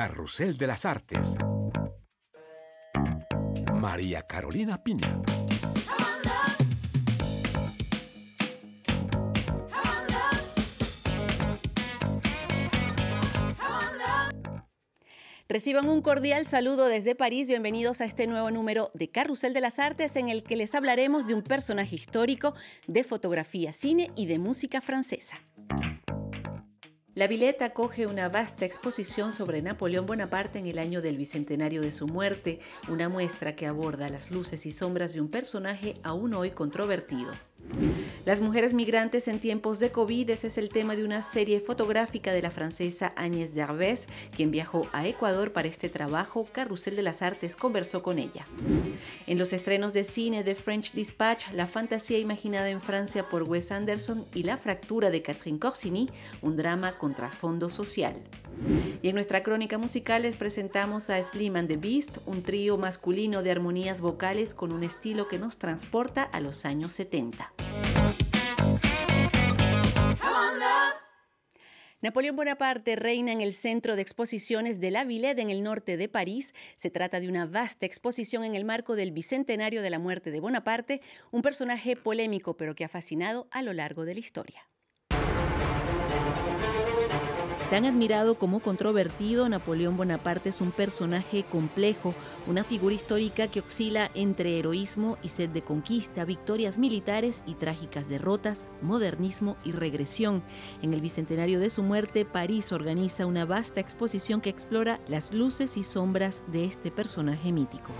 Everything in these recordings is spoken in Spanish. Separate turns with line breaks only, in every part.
Carrusel de las Artes. María Carolina Piña.
Reciban un cordial saludo desde París. Bienvenidos a este nuevo número de Carrusel de las Artes, en el que les hablaremos de un personaje histórico, de fotografía, cine y de música francesa. La Villette acoge una vasta exposición sobre Napoleón Bonaparte en el año del bicentenario de su muerte, una muestra que aborda las luces y sombras de un personaje aún hoy controvertido. Las mujeres migrantes en tiempos de COVID, ese es el tema de una serie fotográfica de la francesa Agnès Derbez, quien viajó a Ecuador para este trabajo. Carrusel de las Artes conversó con ella. En los estrenos de cine de French Dispatch, la fantasía imaginada en Francia por Wes Anderson y la fractura de Catherine Corsini, un drama con trasfondo social. Y en nuestra crónica musical les presentamos a Slim and the Beast, un trío masculino de armonías vocales con un estilo que nos transporta a los años 70. Napoleón Bonaparte reina en el Centro de Exposiciones de la Villette en el norte de París. Se trata de una vasta exposición en el marco del bicentenario de la muerte de Bonaparte, un personaje polémico pero que ha fascinado a lo largo de la historia. Tan admirado como controvertido, Napoleón Bonaparte es un personaje complejo, una figura histórica que oscila entre heroísmo y sed de conquista, victorias militares y trágicas derrotas, modernismo y regresión. En el bicentenario de su muerte, París organiza una vasta exposición que explora las luces y sombras de este personaje mítico.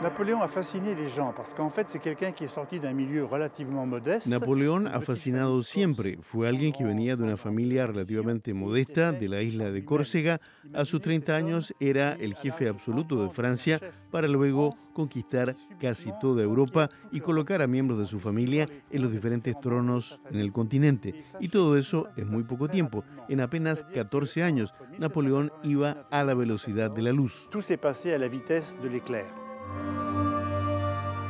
Napoleón ha fasciné les gens parce qu'en fait c'est quelqu'un qui est sorti d'un milieu relativement modeste.
Napoleón ha fascinado siempre. Fue alguien que venía de una familia relativamente modesta de la isla de Córcega. A sus 30 años era el jefe absoluto de Francia para luego conquistar casi toda Europa y colocar a miembros de su familia en los diferentes tronos en el continente. Y todo eso en muy poco tiempo. En apenas 14 años, Napoleón iba a la velocidad de la luz.
Tout s'est passé à la vitesse de l'éclair.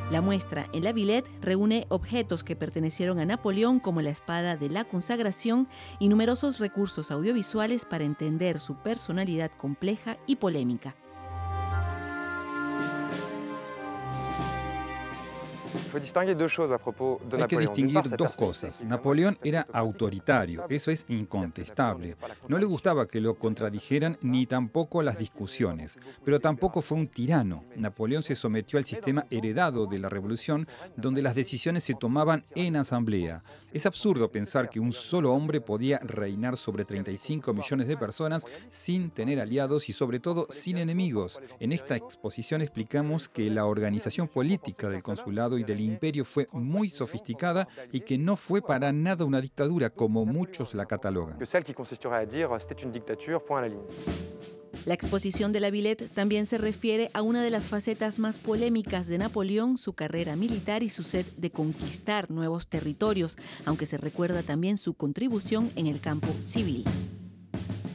La muestra en la Villette reúne objetos que pertenecieron a Napoleón, como la espada de la consagración, y numerosos recursos audiovisuales para entender su personalidad compleja y polémica.
Hay que distinguir dos cosas. Napoleón era autoritario, eso es incontestable. No le gustaba que lo contradijeran ni tampoco las discusiones, pero tampoco fue un tirano. Napoleón se sometió al sistema heredado de la Revolución, donde las decisiones se tomaban en asamblea. Es absurdo pensar que un solo hombre podía reinar sobre 35 millones de personas sin tener aliados y sobre todo sin enemigos. En esta exposición explicamos que la organización política del consulado y del imperio fue muy sofisticada y que no fue para nada una dictadura como muchos la catalogan.
La exposición de la Villette también se refiere a una de las facetas más polémicas de Napoleón, su carrera militar y su sed de conquistar nuevos territorios, aunque se recuerda también su contribución en el campo civil.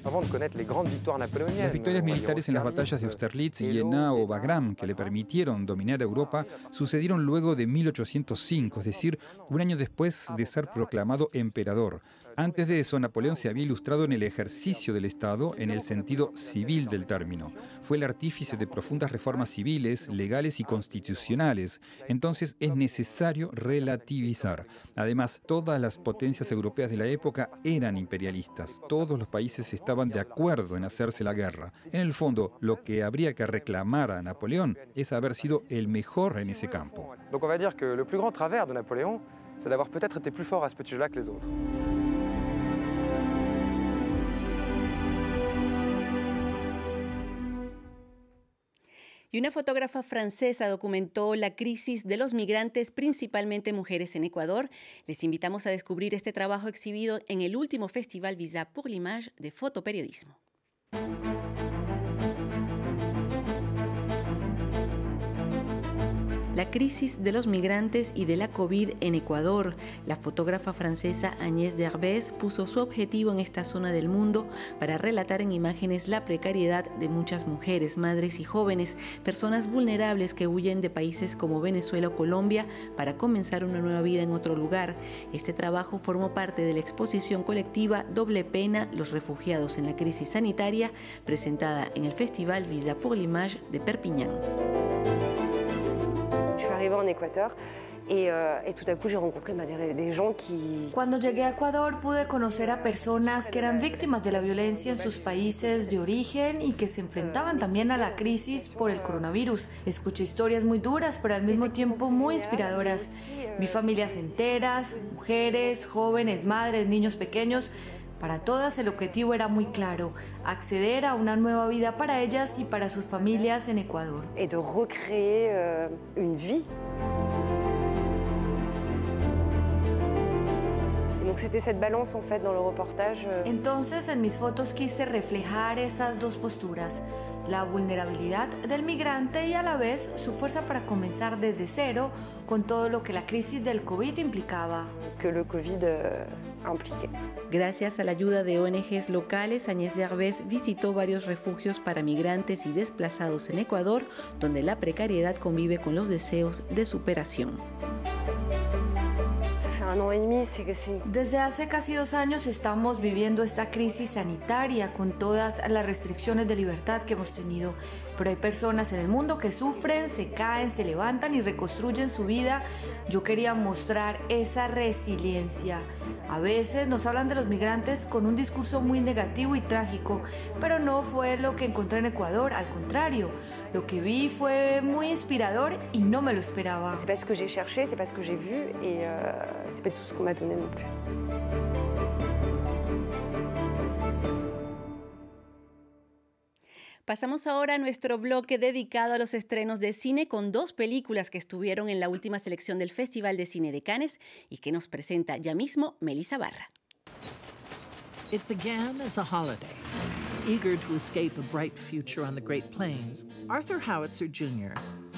Las victorias militares en las batallas de Austerlitz, Iéna o Wagram, que le permitieron dominar Europa, sucedieron luego de 1805, es decir, un año después de ser proclamado emperador. Antes de eso, Napoleón se había ilustrado en el ejercicio del Estado en el sentido civil del término. Fue el artífice de profundas reformas civiles, legales y constitucionales. Entonces es necesario relativizar. Además, todas las potencias europeas de la época eran imperialistas. Todos los países estaban de acuerdo en hacerse la guerra. En el fondo, lo que habría que reclamar a Napoleón es haber sido el mejor en ese campo.
Donc on va dire que le plus grand travers de Napoléon, c'est d'avoir peut-être été plus fort à ce petit jeu-là que les autres.
Y una fotógrafa francesa documentó la crisis de los migrantes, principalmente mujeres, en Ecuador. Les invitamos a descubrir este trabajo exhibido en el último Festival Visa pour l'Image de fotoperiodismo. la crisis de los migrantes y de la COVID en Ecuador. La fotógrafa francesa Agnès Derbez puso su objetivo en esta zona del mundo para relatar en imágenes la precariedad de muchas mujeres, madres y jóvenes, personas vulnerables que huyen de países como Venezuela o Colombia para comenzar una nueva vida en otro lugar. Este trabajo formó parte de la exposición colectiva Doble Pena, los refugiados en la crisis sanitaria, presentada en el Festival Visa pour l'Image de Perpiñán.
Cuando llegué a Ecuador pude conocer a personas que eran víctimas de la violencia en sus países de origen y que se enfrentaban también a la crisis por el coronavirus. Escuché historias muy duras, pero al mismo tiempo muy inspiradoras. Vi familias enteras, mujeres, jóvenes, madres, niños pequeños. Para todas el objetivo era muy claro: acceder a una nueva vida para ellas y para sus familias en Ecuador.
Et de recréer une vie.
Entonces, en mis fotos quise reflejar esas dos posturas, la vulnerabilidad del migrante y a la vez su fuerza para comenzar desde cero con todo lo que la crisis del COVID implicaba.
Gracias a la ayuda de ONGs locales, Agnès Derbez visitó varios refugios para migrantes y desplazados en Ecuador, donde la precariedad convive con los deseos de superación.
Desde hace casi 2 años estamos viviendo esta crisis sanitaria con todas las restricciones de libertad que hemos tenido. Pero hay personas en el mundo que sufren, se caen, se levantan y reconstruyen su vida. Yo quería mostrar esa resiliencia. A veces nos hablan de los migrantes con un discurso muy negativo y trágico, pero no fue lo que encontré en Ecuador, al contrario. Lo que vi fue muy inspirador y no me lo esperaba.
C'est pas ce que j'ai cherché, c'est pas ce que j'ai vu et c'est pas tout ce qu'on m'a donné non plus.
Pasamos ahora a nuestro bloque dedicado a los estrenos de cine con 2 películas que estuvieron en la última selección del Festival de Cine de Cannes y que nos presenta ya mismo Melissa Barra.
It began as a holiday. Eager to escape a bright future on the Great Plains, Arthur Howitzer Jr.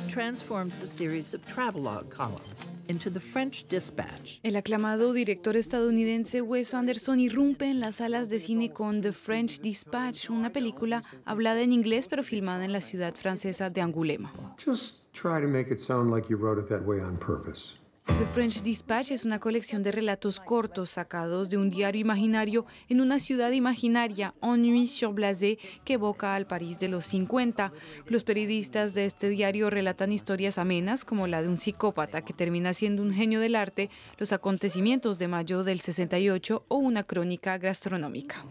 transformed the series of travelogue columns into the French Dispatch.
El aclamado director estadounidense Wes Anderson irrumpe en las salas de cine con The French Dispatch, una película hablada en inglés pero filmada en la ciudad francesa de Angoulême.
Just try to make it sound like you wrote it that way on purpose.
The French Dispatch es una colección de relatos cortos sacados de un diario imaginario en una ciudad imaginaria, Ennui-sur-Blasé, que evoca al París de los 50. Los periodistas de este diario relatan historias amenas, como la de un psicópata que termina siendo un genio del arte, los acontecimientos de mayo del 68 o una crónica gastronómica.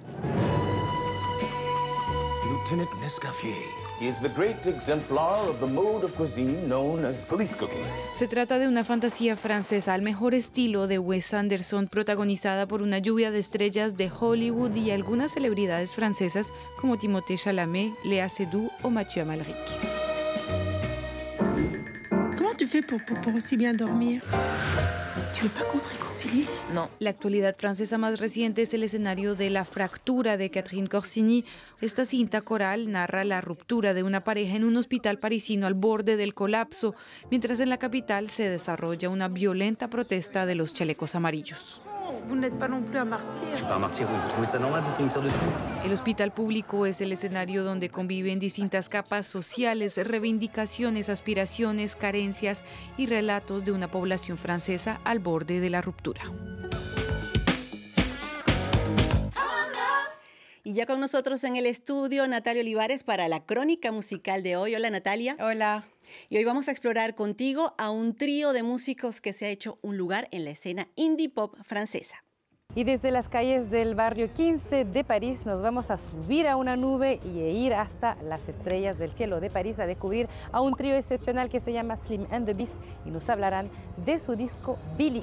Lieutenant Nescaffier is the great exemplar of the mode of cuisine known as police cooking.
Se trata de una fantasía francesa al mejor estilo de Wes Anderson, protagonizada por una lluvia de estrellas de Hollywood y algunas celebridades francesas como Timothée Chalamet, Léa Seydoux o Mathieu Amalric.
Comment tu fais pour aussi bien dormir? ¿Tu veux pas qu'on se réconcilie?
No. La actualidad francesa más reciente es el escenario de La fractura de Catherine Corsini. Esta cinta coral narra la ruptura de una pareja en un hospital parisino al borde del colapso, mientras en la capital se desarrolla una violenta protesta de los chalecos amarillos.
Vous n'êtes pas non plus un martyr.
Je suis pas un martyr, vous trouvez ça normal pour qu'on me tire dessus?
El hospital público es el escenario donde conviven distintas capas sociales, reivindicaciones, aspiraciones, carencias y relatos de una población francesa al borde de la ruptura.
Y ya con nosotros en el estudio, Natalia Olivares para la crónica musical de hoy. Hola, Natalia.
Hola.
Y hoy vamos a explorar contigo a un trío de músicos que se ha hecho un lugar en la escena indie pop francesa.
Y desde las calles del barrio 15 de París nos vamos a subir a una nube y ir hasta las estrellas del cielo de París a descubrir a un trío excepcional que se llama Slim and the Beast y nos hablarán de su disco Billy.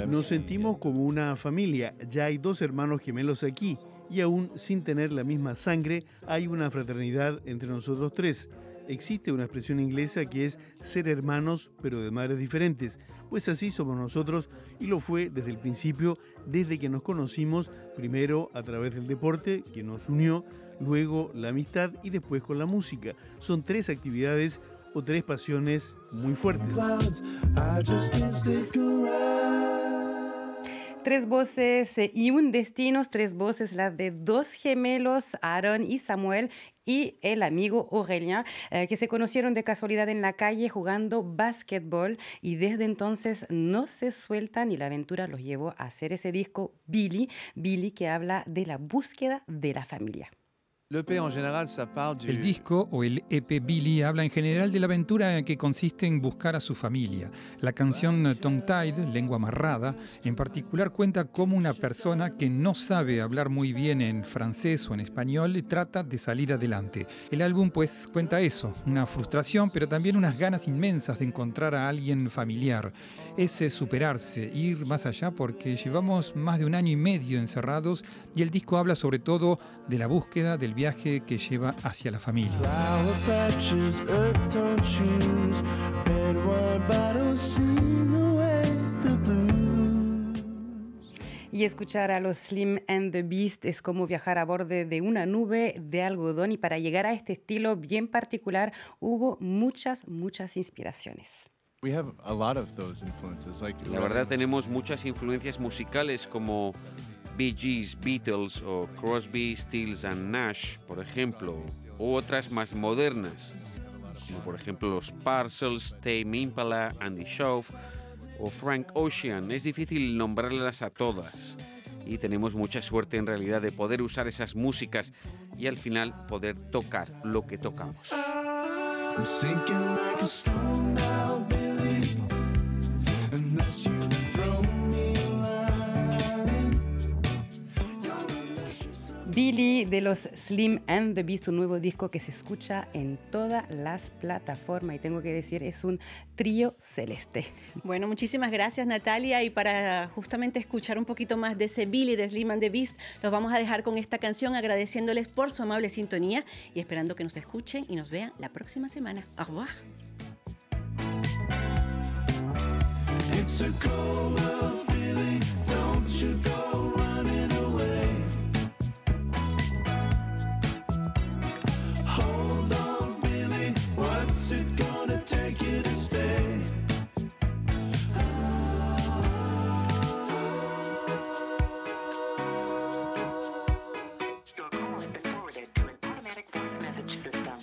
Nos sentimos como una familia. Ya hay 2 hermanos gemelos aquí y aún sin tener la misma sangre hay una fraternidad entre nosotros 3. existe una expresión inglesa que es ser hermanos pero de madres diferentes. Pues así somos nosotros y lo fue desde el principio, desde que nos conocimos, primero a través del deporte que nos unió, luego la amistad y después con la música. Son 3 actividades o 3 pasiones muy fuertes.
3 voces y un destino, 3 voces, las de 2 gemelos, Aaron y Samuel, y el amigo Aurélien, que se conocieron de casualidad en la calle jugando básquetbol y desde entonces no se sueltan y la aventura los llevó a hacer ese disco Billy, que habla de la búsqueda de la familia.
El disco o el EP Billy habla en general de la aventura que consiste en buscar a su familia. La canción Tongue Tied, Lengua Amarrada, en particular cuenta cómo una persona que no sabe hablar muy bien en francés o en español trata de salir adelante. El álbum pues cuenta eso, una frustración pero también unas ganas inmensas de encontrar a alguien familiar. Es superarse, ir más allá porque llevamos más de 1 año y medio encerrados y el disco habla sobre todo de la búsqueda del viaje que lleva hacia la familia.
Y escuchar a los Slim and the Beast es como viajar a borde de una nube de algodón y para llegar a este estilo bien particular hubo muchas inspiraciones.
La verdad tenemos muchas influencias musicales como Bee Gees, Beatles o Crosby, Stills and Nash, por ejemplo, u otras más modernas, como por ejemplo los Parcels, Tame Impala, Andy Shauf o Frank Ocean. Es difícil nombrarlas a todas y tenemos mucha suerte en realidad de poder usar esas músicas y al final poder tocar lo que tocamos.
Billy de los Slim and the Beast, un nuevo disco que se escucha en todas las plataformas y tengo que decir, es un trío celeste.
Bueno, muchísimas gracias Natalia y para justamente escuchar un poquito más de ese Billy de Slim and the Beast, los vamos a dejar con esta canción agradeciéndoles por su amable sintonía y esperando que nos escuchen y nos vean la próxima semana. Au revoir. It's a cold world, Billy, don't you go running away. Hold on, Billy, what's it gonna take you to stay? Your call has been forwarded to an automatic voice message system.